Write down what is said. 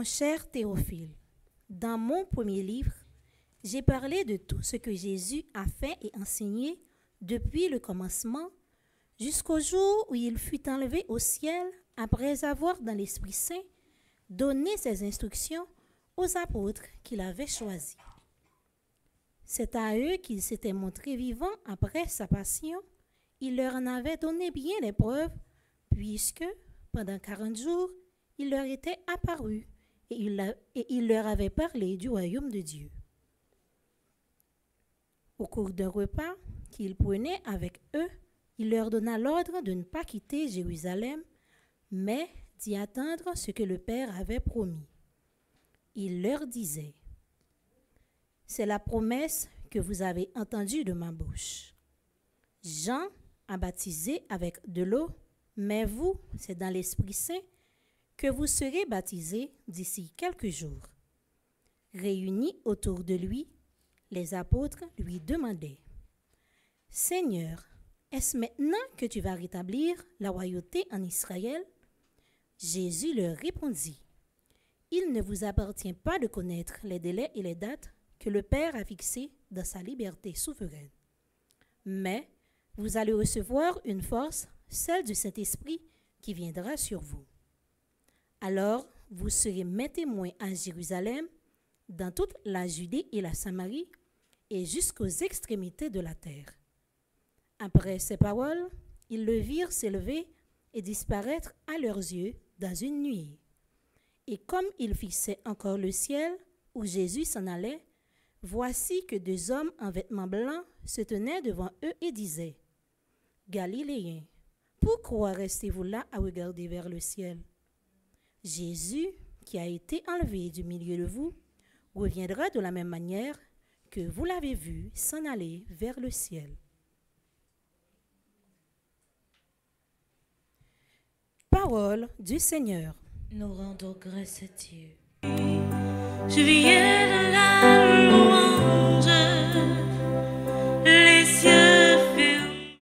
Mon cher Théophile, dans mon premier livre, j'ai parlé de tout ce que Jésus a fait et enseigné depuis le commencement jusqu'au jour où il fut enlevé au ciel après avoir, dans l'Esprit Saint, donné ses instructions aux apôtres qu'il avait choisis. C'est à eux qu'il s'était montré vivant après sa passion. Il leur en avait donné bien des preuves, puisque, pendant 40 jours, il leur était apparu et il leur avait parlé du royaume de Dieu. Au cours d'un repas qu'il prenait avec eux, il leur donna l'ordre de ne pas quitter Jérusalem, mais d'y attendre ce que le Père avait promis. Il leur disait: « C'est la promesse que vous avez entendue de ma bouche. Jean a baptisé avec de l'eau, mais vous, c'est dans l'Esprit Saint que vous serez baptisés d'ici quelques jours. » Réunis autour de lui, les apôtres lui demandaient: « Seigneur, est-ce maintenant que tu vas rétablir la royauté en Israël? » Jésus leur répondit: « Il ne vous appartient pas de connaître les délais et les dates que le Père a fixés dans sa liberté souveraine. Mais vous allez recevoir une force, celle du Saint-Esprit, qui viendra sur vous. Alors vous serez mes témoins à Jérusalem, dans toute la Judée et la Samarie, et jusqu'aux extrémités de la terre. » Après ces paroles, ils le virent s'élever et disparaître à leurs yeux dans une nuée. Et comme ils fixaient encore le ciel, où Jésus s'en allait, voici que 2 hommes en vêtements blancs se tenaient devant eux et disaient: « Galiléens, pourquoi restez-vous là à regarder vers le ciel? Jésus, qui a été enlevé du milieu de vous, reviendra de la même manière que vous l'avez vu s'en aller vers le ciel. » Parole du Seigneur. Nous rendons grâce à Dieu. Je viens de la